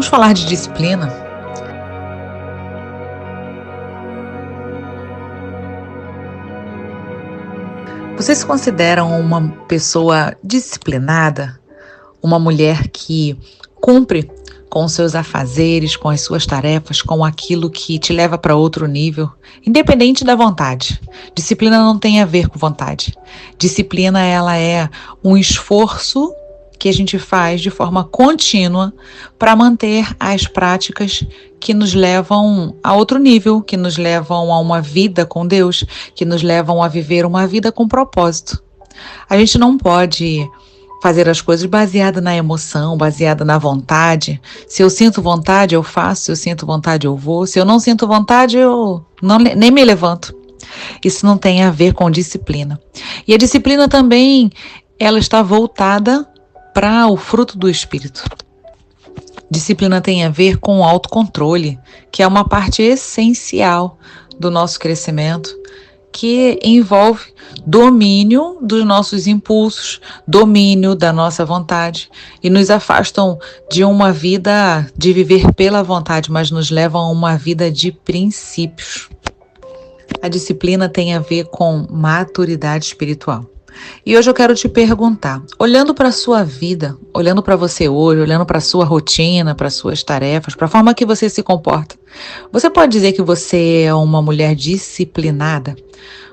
Vamos falar de disciplina? Você se considera uma pessoa disciplinada? Uma mulher que cumpre com os seus afazeres, com as suas tarefas, com aquilo que te leva para outro nível, independente da vontade. Disciplina não tem a ver com vontade. Disciplina, ela é um esforço que a gente faz de forma contínua para manter as práticas que nos levam a outro nível, que nos levam a uma vida com Deus, que nos levam a viver uma vida com propósito. A gente não pode fazer as coisas baseada na emoção, baseada na vontade. Se eu sinto vontade, eu faço. Se eu sinto vontade, eu vou. Se eu não sinto vontade, eu nem me levanto. Isso não tem a ver com disciplina. E a disciplina também, ela está voltada para o fruto do Espírito. Disciplina tem a ver com o autocontrole, que é uma parte essencial do nosso crescimento, que envolve domínio dos nossos impulsos, domínio da nossa vontade e nos afastam de uma vida de viver pela vontade, mas nos levam a uma vida de princípios. A disciplina tem a ver com maturidade espiritual. E hoje eu quero te perguntar, olhando para a sua vida, olhando para você hoje, olhando para a sua rotina, para as suas tarefas, para a forma que você se comporta, você pode dizer que você é uma mulher disciplinada?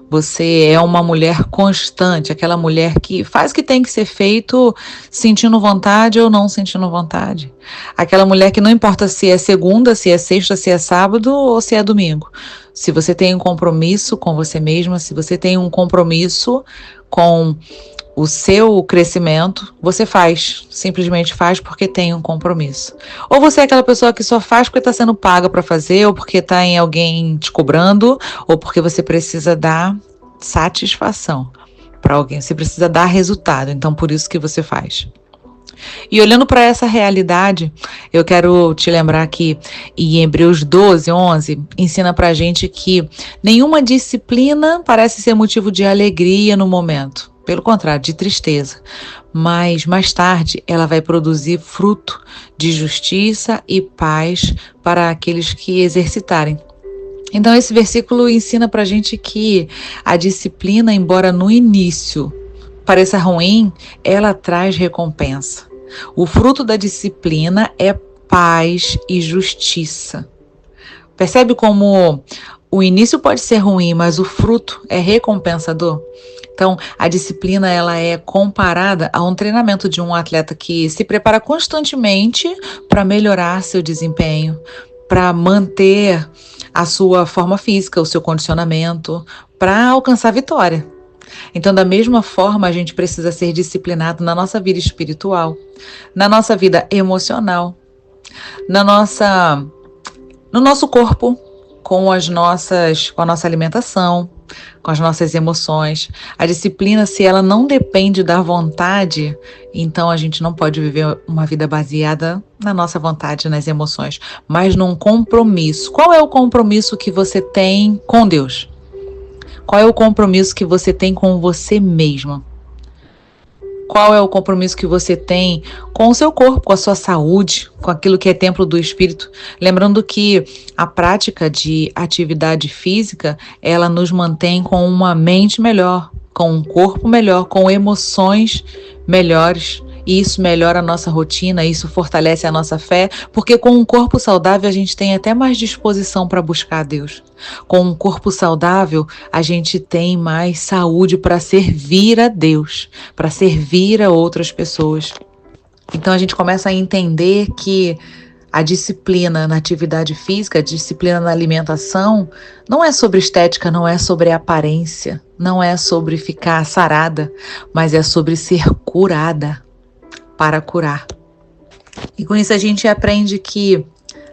Você é uma mulher constante, aquela mulher que faz o que tem que ser feito sentindo vontade ou não sentindo vontade. Aquela mulher que não importa se é segunda, se é sexta, se é sábado ou se é domingo. Se você tem um compromisso com você mesma, se você tem um compromisso com o seu crescimento, você faz, simplesmente faz porque tem um compromisso. Ou você é aquela pessoa que só faz porque está sendo paga para fazer, ou porque está em alguém te cobrando, ou porque você precisa dar satisfação para alguém, você precisa dar resultado, então por isso que você faz. E olhando para essa realidade, eu quero te lembrar que em Hebreus 12:11 ensina para a gente que nenhuma disciplina parece ser motivo de alegria no momento. Pelo contrário, de tristeza. Mas mais tarde ela vai produzir fruto de justiça e paz para aqueles que exercitarem. Então esse versículo ensina pra gente que a disciplina, embora no início pareça ruim, ela traz recompensa. O fruto da disciplina é paz e justiça. Percebe como o início pode ser ruim, mas o fruto é recompensador? Então, a disciplina, ela é comparada a um treinamento de um atleta que se prepara constantemente para melhorar seu desempenho, para manter a sua forma física, o seu condicionamento, para alcançar a vitória. Então, da mesma forma, a gente precisa ser disciplinado na nossa vida espiritual, na nossa vida emocional, no nosso corpo, com a nossa alimentação, com as nossas emoções. A disciplina, se ela não depende da vontade, então a gente não pode viver uma vida baseada na nossa vontade, nas emoções, mas num compromisso. Qual é o compromisso que você tem com Deus? Qual é o compromisso que você tem com você mesma? Qual é o compromisso que você tem com o seu corpo, com a sua saúde, com aquilo que é templo do Espírito? Lembrando que a prática de atividade física, ela nos mantém com uma mente melhor, com um corpo melhor, com emoções melhores. E isso melhora a nossa rotina, isso fortalece a nossa fé, porque com um corpo saudável a gente tem até mais disposição para buscar a Deus. Com um corpo saudável a gente tem mais saúde para servir a Deus, para servir a outras pessoas. Então a gente começa a entender que a disciplina na atividade física, a disciplina na alimentação, não é sobre estética, não é sobre aparência, não é sobre ficar sarada, mas é sobre ser curada. Para curar. E com isso a gente aprende que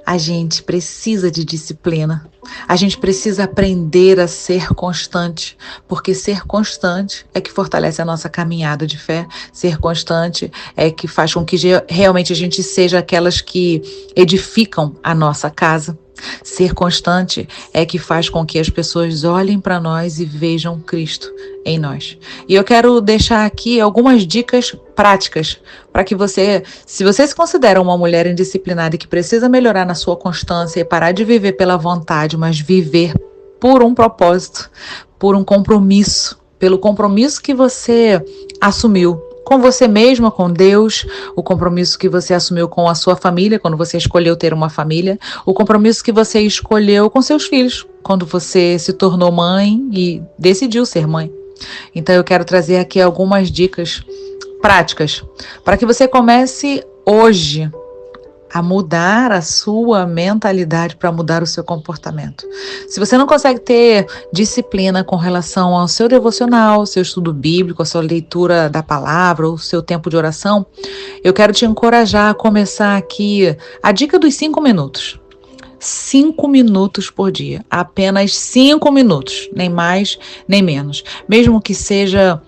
a gente precisa de disciplina. A gente precisa aprender a ser constante, porque ser constante é que fortalece a nossa caminhada de fé. Ser constante é que faz com que realmente a gente seja aquelas que edificam a nossa casa. Ser constante é que faz com que as pessoas olhem para nós e vejam Cristo em nós. E eu quero deixar aqui algumas dicas práticas para que você, se você se considera uma mulher indisciplinada e que precisa melhorar na sua constância e parar de viver pela vontade, mas viver por um propósito, por um compromisso, pelo compromisso que você assumiu com você mesma, com Deus, o compromisso que você assumiu com a sua família, quando você escolheu ter uma família, o compromisso que você escolheu com seus filhos, quando você se tornou mãe e decidiu ser mãe. Então eu quero trazer aqui algumas dicas práticas para que você comece hoje a mudar a sua mentalidade para mudar o seu comportamento. Se você não consegue ter disciplina com relação ao seu devocional, seu estudo bíblico, a sua leitura da palavra, ou seu tempo de oração, eu quero te encorajar a começar aqui a dica dos 5 minutos. 5 minutos por dia, apenas 5 minutos, nem mais, nem menos. Mesmo que seja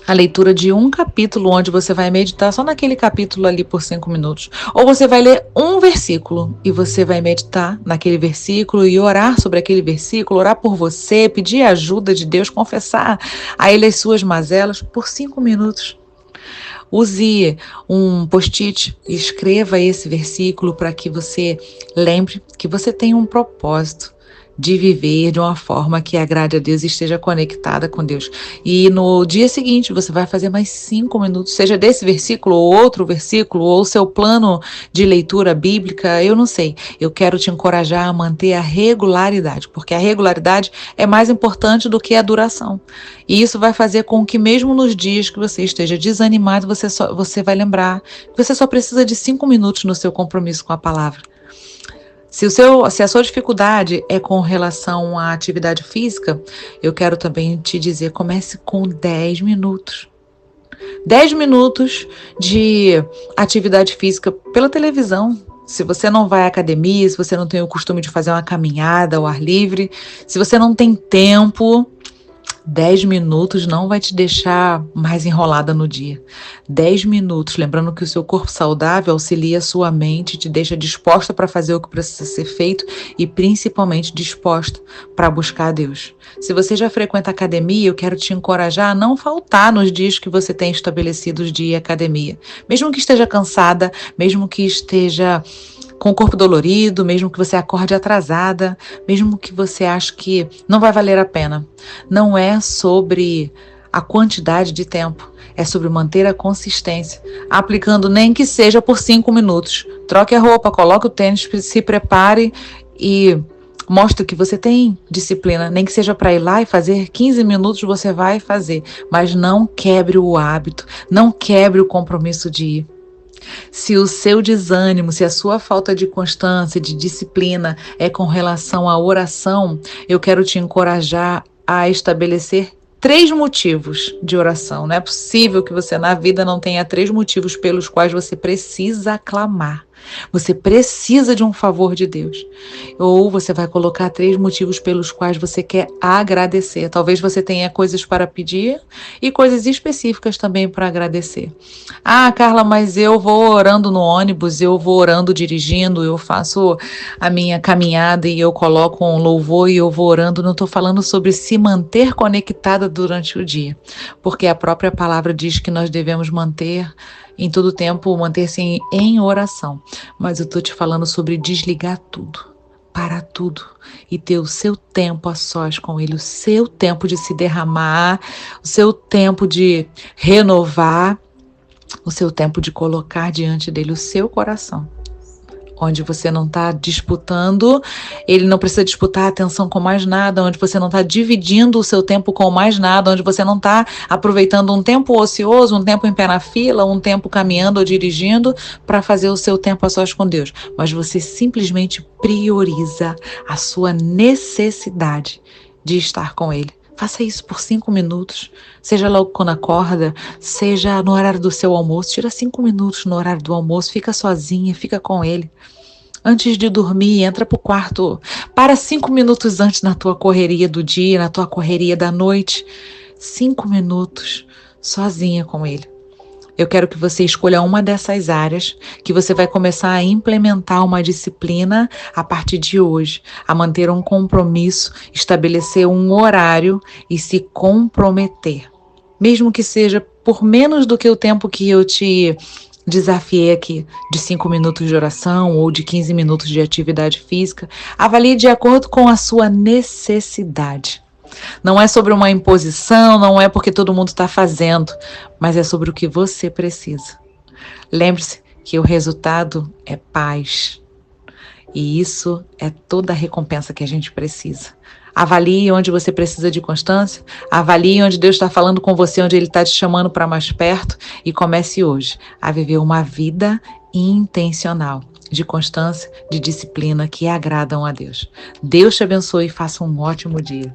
a leitura de um capítulo, onde você vai meditar só naquele capítulo ali por 5 minutos. Ou você vai ler um versículo e você vai meditar naquele versículo e orar sobre aquele versículo, orar por você, pedir a ajuda de Deus, confessar a Ele as suas mazelas por 5 minutos. Use um post-it e escreva esse versículo para que você lembre que você tem um propósito de viver de uma forma que agrade a Deus e esteja conectada com Deus. E no dia seguinte você vai fazer mais 5 minutos, seja desse versículo ou outro versículo, ou seu plano de leitura bíblica, eu não sei. Eu quero te encorajar a manter a regularidade, porque a regularidade é mais importante do que a duração. E isso vai fazer com que mesmo nos dias que você esteja desanimado, você vai lembrar que você só precisa de 5 minutos no seu compromisso com a palavra. Se a sua dificuldade é com relação à atividade física, eu quero também te dizer, comece com 10 minutos. 10 minutos de atividade física pela televisão. Se você não vai à academia, se você não tem o costume de fazer uma caminhada ao ar livre, se você não tem tempo, 10 minutos não vai te deixar mais enrolada no dia. 10 minutos, lembrando que o seu corpo saudável auxilia a sua mente, te deixa disposta para fazer o que precisa ser feito e principalmente disposta para buscar a Deus. Se você já frequenta academia, eu quero te encorajar a não faltar nos dias que você tem estabelecidos de ir à academia. Mesmo que esteja cansada, mesmo que esteja com o corpo dolorido, mesmo que você acorde atrasada, mesmo que você ache que não vai valer a pena. Não é sobre a quantidade de tempo, é sobre manter a consistência, aplicando nem que seja por 5 minutos. Troque a roupa, coloque o tênis, se prepare e mostre que você tem disciplina, nem que seja para ir lá e fazer 15 minutos, você vai fazer, mas não quebre o hábito, não quebre o compromisso de ir. Se o seu desânimo, se a sua falta de constância, de disciplina é com relação à oração, eu quero te encorajar a estabelecer 3 motivos de oração. Não é possível que você na vida não tenha 3 motivos pelos quais você precisa clamar. Você precisa de um favor de Deus. Ou você vai colocar 3 motivos pelos quais você quer agradecer. Talvez você tenha coisas para pedir e coisas específicas também para agradecer. Ah, Carla, mas eu vou orando no ônibus, eu vou orando dirigindo, eu faço a minha caminhada e eu coloco um louvor e eu vou orando. Não estou falando sobre se manter conectada durante o dia, porque a própria palavra diz que nós devemos manter em todo tempo, manter-se em oração. Mas eu estou te falando sobre desligar tudo, parar tudo e ter o seu tempo a sós com Ele, o seu tempo de se derramar, o seu tempo de renovar, o seu tempo de colocar diante dele o seu coração. Onde você não está disputando, ele não precisa disputar a atenção com mais nada, onde você não está dividindo o seu tempo com mais nada, onde você não está aproveitando um tempo ocioso, um tempo em pé na fila, um tempo caminhando ou dirigindo para fazer o seu tempo a sós com Deus. Mas você simplesmente prioriza a sua necessidade de estar com Ele. Faça isso por 5 minutos, seja logo quando acorda, seja no horário do seu almoço. Tira 5 minutos no horário do almoço, fica sozinha, fica com Ele. Antes de dormir, entra pro quarto, para 5 minutos antes na tua correria do dia, na tua correria da noite. 5 minutos sozinha com ele. Eu quero que você escolha uma dessas áreas que você vai começar a implementar uma disciplina a partir de hoje, a manter um compromisso, estabelecer um horário e se comprometer. Mesmo que seja por menos do que o tempo que eu te desafiei aqui, de 5 minutos de oração ou de 15 minutos de atividade física, avalie de acordo com a sua necessidade. Não é sobre uma imposição, não é porque todo mundo está fazendo, mas é sobre o que você precisa. Lembre-se que o resultado é paz. E isso é toda a recompensa que a gente precisa. Avalie onde você precisa de constância, avalie onde Deus está falando com você, onde Ele está te chamando para mais perto e comece hoje a viver uma vida intencional, de constância, de disciplina que agradam a Deus. Deus te abençoe e faça um ótimo dia.